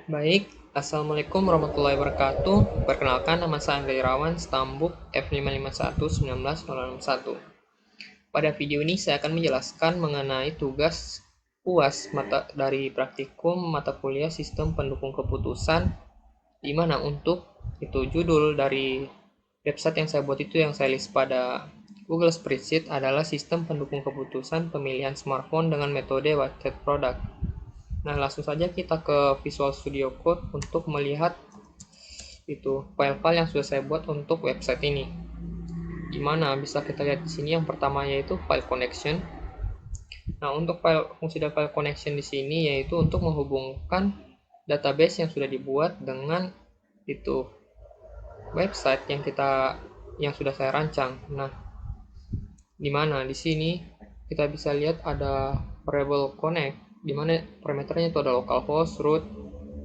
Baik, Assalamualaikum warahmatullahi wabarakatuh. Perkenalkan, nama saya Andre Irawan, Stambuk F5511901. Pada video ini saya akan menjelaskan mengenai tugas UAS dari praktikum mata kuliah Sistem Pendukung Keputusan, di mana untuk itu judul dari website yang saya buat itu yang saya list pada Google Spreadsheet adalah Sistem Pendukung Keputusan Pemilihan Smartphone dengan metode Weighted Product. Nah, langsung saja kita ke Visual Studio Code untuk melihat itu file-file yang sudah saya buat untuk website ini. Dimana bisa kita lihat di sini yang pertama yaitu file connection. Nah, untuk fungsi dari file connection di sini yaitu untuk menghubungkan database yang sudah dibuat dengan itu website yang sudah saya rancang. Nah, dimana di sini kita bisa lihat ada variable connect, dimana parameternya itu ada localhost, root,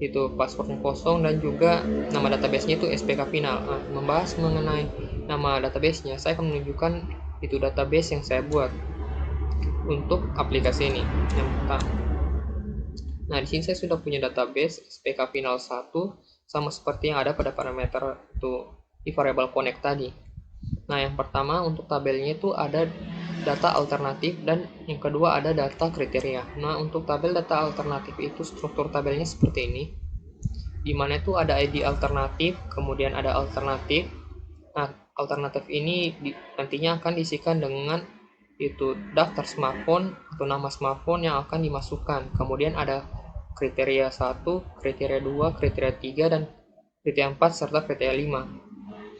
itu passwordnya kosong, dan juga nama databasenya itu SPK final. Nah, membahas mengenai nama databasenya, saya akan menunjukkan itu database yang saya buat untuk aplikasi ini. Yang pertama, nah di sini saya sudah punya database SPK final 1 sama seperti yang ada pada parameter itu di variable connect tadi. Nah, yang pertama untuk tabelnya itu ada data alternatif dan yang kedua ada data kriteria. Nah, untuk tabel data alternatif itu struktur tabelnya seperti ini. Di mana itu ada ID alternatif, kemudian ada alternatif. Nah, alternatif ini nantinya akan diisikan dengan itu daftar smartphone atau nama smartphone yang akan dimasukkan. Kemudian ada kriteria 1, kriteria 2, kriteria 3, dan kriteria 4 serta kriteria 5.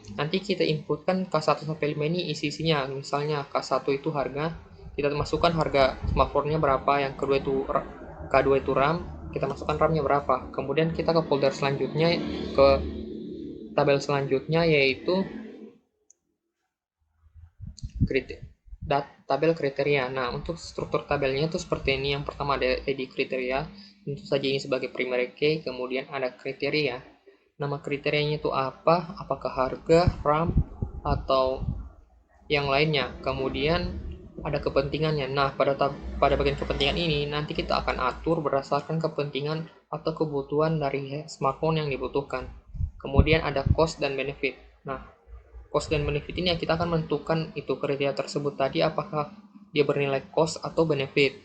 Nanti kita inputkan K1 sampai 5 ini isi-isinya. Misalnya K1 itu harga, kita masukkan harga smartphone-nya berapa, yang kedua itu K2 itu RAM, kita masukkan RAM-nya berapa. Kemudian kita ke folder selanjutnya, ke tabel selanjutnya yaitu tabel kriteria. Nah, untuk struktur tabelnya itu seperti ini. Yang pertama ada ID kriteria, tentu saja ini sebagai primary key, kemudian ada kriteria. Nama kriterianya itu apa? Apakah harga, RAM, atau yang lainnya. Kemudian ada kepentingannya. Nah, pada bagian kepentingan ini nanti kita akan atur berdasarkan kepentingan atau kebutuhan dari smartphone yang dibutuhkan. Kemudian ada cost dan benefit. Nah, cost dan benefit ini kita akan menentukan itu kriteria tersebut tadi apakah dia bernilai cost atau benefit.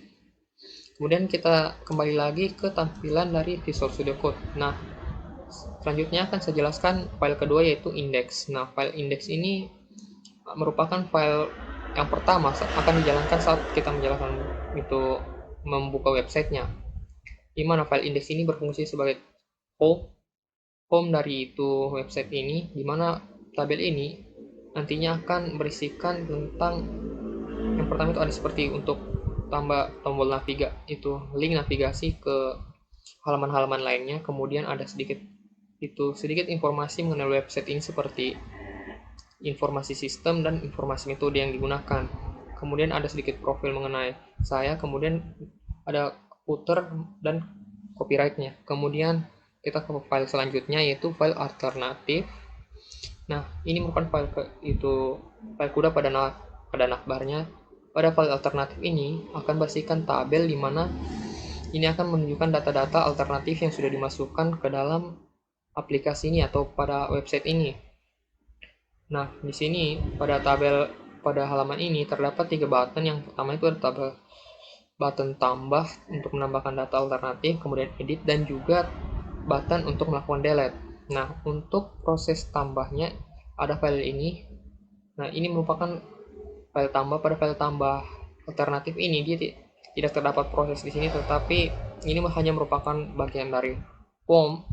Kemudian kita kembali lagi ke tampilan dari Visual Studio Code. Nah, selanjutnya akan saya jelaskan file kedua yaitu index. Nah, file index ini merupakan file yang pertama akan dijalankan saat kita menjalankan itu membuka websitenya. Di mana file index ini berfungsi sebagai home dari itu website ini, di mana tabel ini nantinya akan berisikan tentang yang pertama itu ada seperti untuk tambah tombol itu link navigasi ke halaman-halaman lainnya. Kemudian ada sedikit informasi mengenai website ini seperti informasi sistem dan informasi metode yang digunakan. Kemudian ada sedikit profil mengenai saya, kemudian ada footer dan copyrightnya. Kemudian kita ke file selanjutnya yaitu file alternatif. Nah, ini merupakan file kuda pada navbarnya. Pada file alternatif ini akan bersihkan tabel di mana ini akan menunjukkan data-data alternatif yang sudah dimasukkan ke dalam aplikasi ini atau pada website ini. Nah, di sini pada halaman ini terdapat 3 button. Yang pertama itu ada button tambah untuk menambahkan data alternatif, kemudian edit, dan juga button untuk melakukan delete. Nah, untuk proses tambahnya ada file ini. Nah, ini merupakan file tambah. Pada file tambah alternatif ini dia tidak terdapat proses di sini, tetapi ini hanya merupakan bagian dari form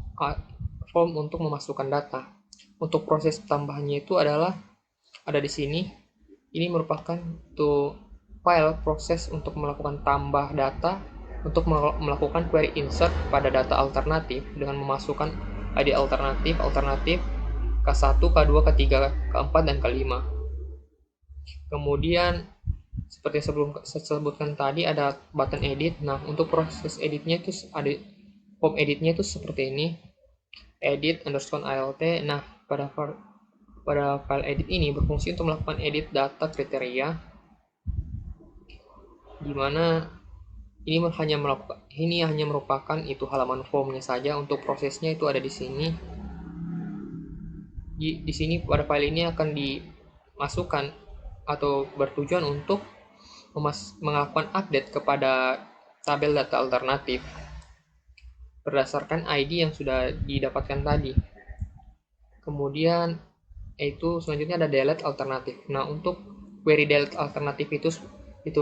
untuk memasukkan data. Untuk proses tambahannya itu adalah ada di sini. Ini merupakan file proses untuk melakukan tambah data untuk melakukan query insert pada data alternatif dengan memasukkan ID alternatif K1, K2, K3, K4, dan K5. Kemudian seperti sebelum saya sebutkan tadi ada button edit. Nah, untuk proses editnya itu ada form editnya itu seperti ini, edit_alt. Nah, pada file edit ini berfungsi untuk melakukan edit data kriteria, di mana Ini hanya merupakan itu halaman formnya saja. Untuk prosesnya itu ada di sini. Di sini pada file ini akan dimasukkan atau bertujuan untuk melakukan update kepada tabel data alternatif berdasarkan ID yang sudah didapatkan tadi. Kemudian selanjutnya ada delete alternatif. Nah, untuk query delete alternatif itu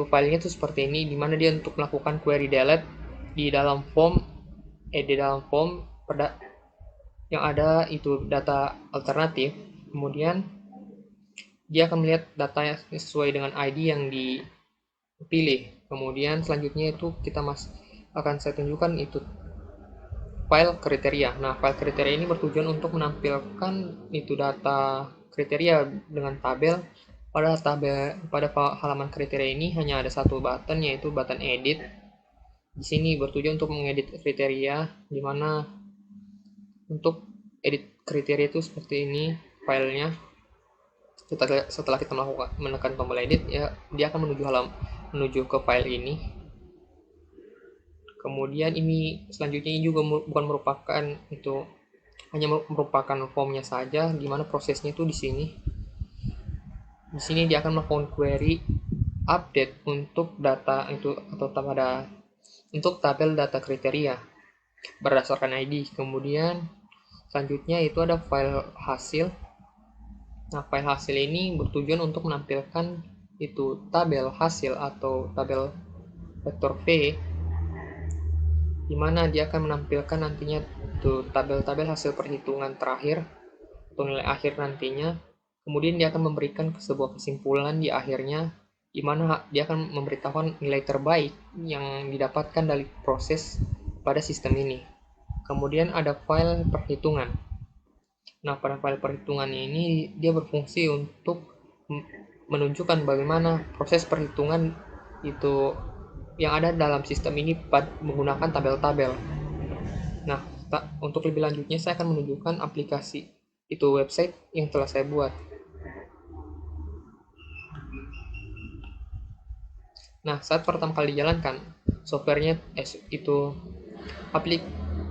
filenya itu seperti ini, dimana dia untuk melakukan query delete di dalam form yang ada itu data alternatif. Kemudian dia akan melihat datanya sesuai dengan ID yang dipilih. Kemudian selanjutnya itu akan saya tunjukkan itu file kriteria. Nah, file kriteria ini bertujuan untuk menampilkan itu data kriteria dengan tabel. Pada halaman kriteria ini hanya ada satu button, yaitu button edit. Di sini bertujuan untuk mengedit kriteria, di mana untuk edit kriteria itu seperti ini filenya. Setelah kita menekan tombol edit, ya dia akan menuju ke file ini. Kemudian selanjutnya ini juga bukan merupakan hanya merupakan formnya saja, gimana prosesnya itu di sini. Di sini dia akan melakukan query update untuk data itu atau untuk tabel data kriteria berdasarkan ID. Kemudian selanjutnya itu ada file hasil. Nah, file hasil ini bertujuan untuk menampilkan itu tabel hasil atau tabel vektor V, di mana dia akan menampilkan nantinya itu tabel-tabel hasil perhitungan terakhir atau nilai akhir nantinya. Kemudian dia akan memberikan sebuah kesimpulan di akhirnya, di mana dia akan memberitahukan nilai terbaik yang didapatkan dari proses pada sistem ini. Kemudian ada file perhitungan. Nah, pada file perhitungan ini dia berfungsi untuk menunjukkan bagaimana proses perhitungan itu yang ada dalam sistem ini menggunakan tabel-tabel. Nah, untuk lebih lanjutnya saya akan menunjukkan aplikasi itu website yang telah saya buat. Nah, saat pertama kali dijalankan, softwarenya itu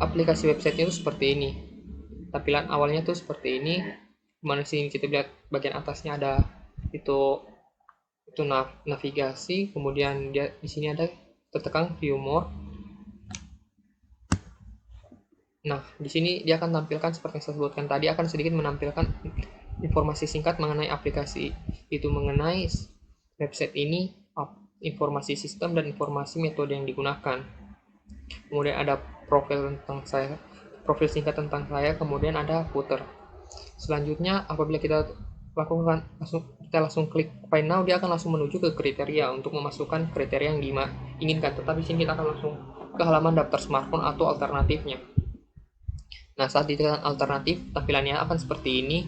aplikasi websitenya itu seperti ini. Tampilan awalnya tuh seperti ini. Dimana sini kita lihat bagian atasnya ada itu navigasi, kemudian di sini ada tertekan view more. Nah, di sini dia akan tampilkan seperti yang saya sebutkan tadi, akan sedikit menampilkan informasi singkat mengenai aplikasi itu, mengenai website ini, informasi sistem dan informasi metode yang digunakan. Kemudian ada profil singkat tentang saya, kemudian ada footer. Selanjutnya apabila kita langsung klik find now, dia akan langsung menuju ke kriteria untuk memasukkan kriteria yang diinginkan. Tetapi di sini kita akan langsung ke halaman daftar smartphone atau alternatifnya. Nah, saat ditekan alternatif, tampilannya akan seperti ini,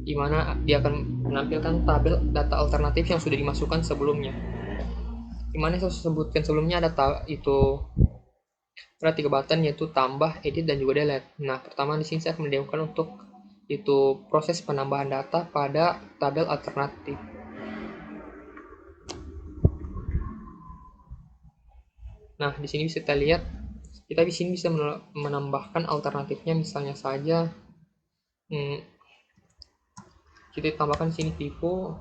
di mana dia akan menampilkan tabel data alternatif yang sudah dimasukkan sebelumnya. Dimana saya sebutkan sebelumnya ada 3 button, yaitu tambah, edit, dan juga delete. Nah, pertama di sini saya akan mendemokan untuk itu proses penambahan data pada tabel alternatif. Nah, di sini bisa kita lihat, kita di sini bisa menambahkan alternatifnya, misalnya saja kita tambahkan di sini Vivo.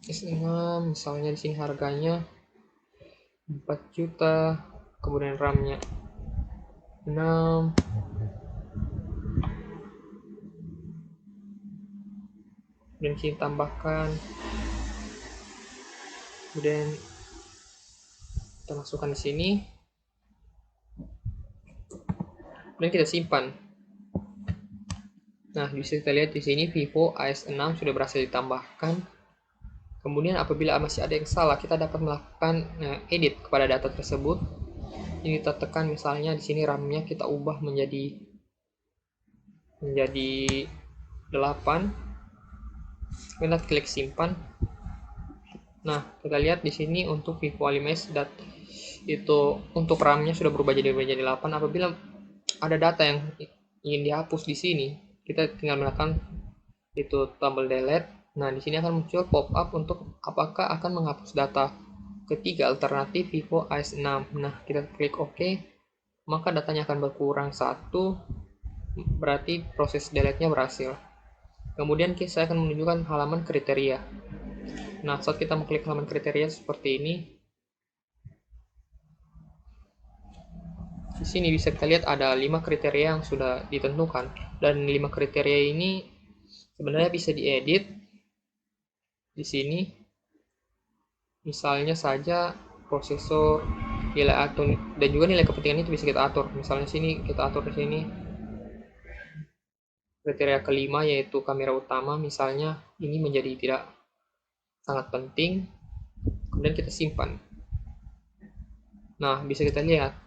S6, misalnya di sini harganya 4 juta, kemudian RAM-nya 6, dan sini tambahkan, kemudian kita masukkan di sini, dan kita simpan. Nah, bisa kita lihat di sini Vivo AS6 sudah berhasil ditambahkan. Kemudian apabila masih ada yang salah, kita dapat melakukan edit kepada data tersebut. Ini kita tekan, misalnya di sini RAM-nya kita ubah menjadi 8. Kita klik simpan. Nah, kita lihat di sini untuk Vivo A5s itu untuk RAM-nya sudah berubah jadi 8. Apabila ada data yang ingin dihapus di sini, kita tinggal menekan itu tombol delete. Nah, di sini akan muncul pop-up untuk apakah akan menghapus data. Ketiga alternatif Vivo AS6. Nah, kita klik OK, maka datanya akan berkurang 1, berarti proses delete-nya berhasil. Kemudian saya akan menunjukkan halaman kriteria. Nah, saat kita mengklik halaman kriteria seperti ini, di sini bisa kita lihat ada 5 kriteria yang sudah ditentukan, dan 5 kriteria ini sebenarnya bisa diedit di sini. Misalnya saja prosesor, nilai atur, dan juga nilai kepentingan itu bisa kita atur. Misalnya sini kita atur di sini kriteria kelima yaitu kamera utama, misalnya ini menjadi tidak sangat penting, kemudian kita simpan. Nah, bisa kita lihat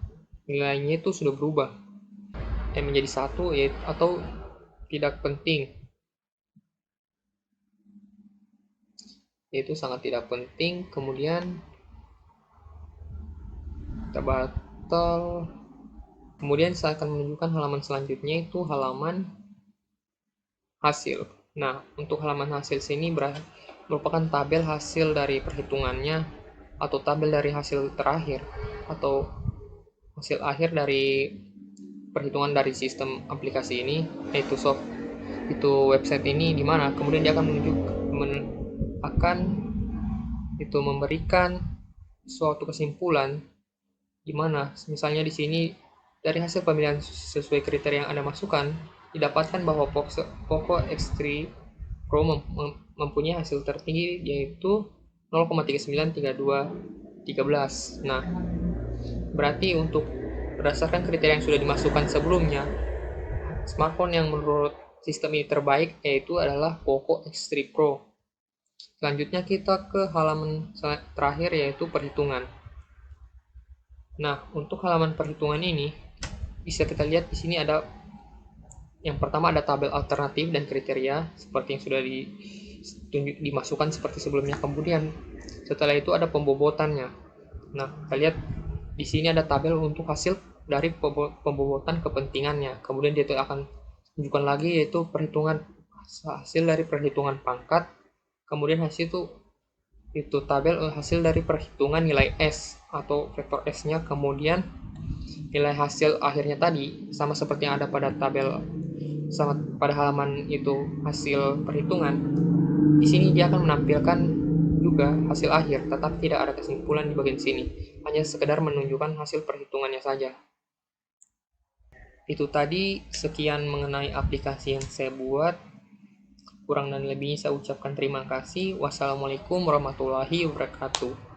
nilainya itu sudah berubah menjadi 1 yaitu atau tidak penting, yaitu sangat tidak penting. Kemudian kita batal. Kemudian saya akan menunjukkan halaman selanjutnya, itu halaman hasil. Nah, untuk halaman hasil sini merupakan tabel hasil dari perhitungannya, atau tabel dari hasil terakhir, atau hasil akhir dari perhitungan dari sistem aplikasi ini, yaitu website ini, dimana kemudian dia akan memberikan suatu kesimpulan, dimana misalnya di sini dari hasil pemilihan sesuai kriteria yang Anda masukkan, didapatkan bahwa Poco X3 Pro mempunyai hasil tertinggi yaitu 0,393213. Nah, berarti untuk berdasarkan kriteria yang sudah dimasukkan sebelumnya, smartphone yang menurut sistem ini terbaik yaitu adalah Poco X3 Pro. Selanjutnya kita ke halaman terakhir yaitu perhitungan. Nah, untuk halaman perhitungan ini bisa kita lihat di sini ada yang pertama ada tabel alternatif dan kriteria seperti yang sudah dimasukkan seperti sebelumnya. Kemudian setelah itu ada pembobotannya. Nah, kita lihat di sini ada tabel untuk hasil dari pembobotan kepentingannya. Kemudian dia akan tunjukkan lagi yaitu hasil dari perhitungan pangkat. Kemudian hasil itu tabel hasil dari perhitungan nilai S atau vektor S-nya. Kemudian nilai hasil akhirnya tadi sama seperti yang ada pada pada halaman itu hasil perhitungan. Di sini dia akan menampilkan juga hasil akhir, tetapi tidak ada kesimpulan di bagian sini. Hanya sekedar menunjukkan hasil perhitungannya saja. Itu tadi sekian mengenai aplikasi yang saya buat. Kurang dan lebihnya saya ucapkan terima kasih. Wassalamualaikum warahmatullahi wabarakatuh.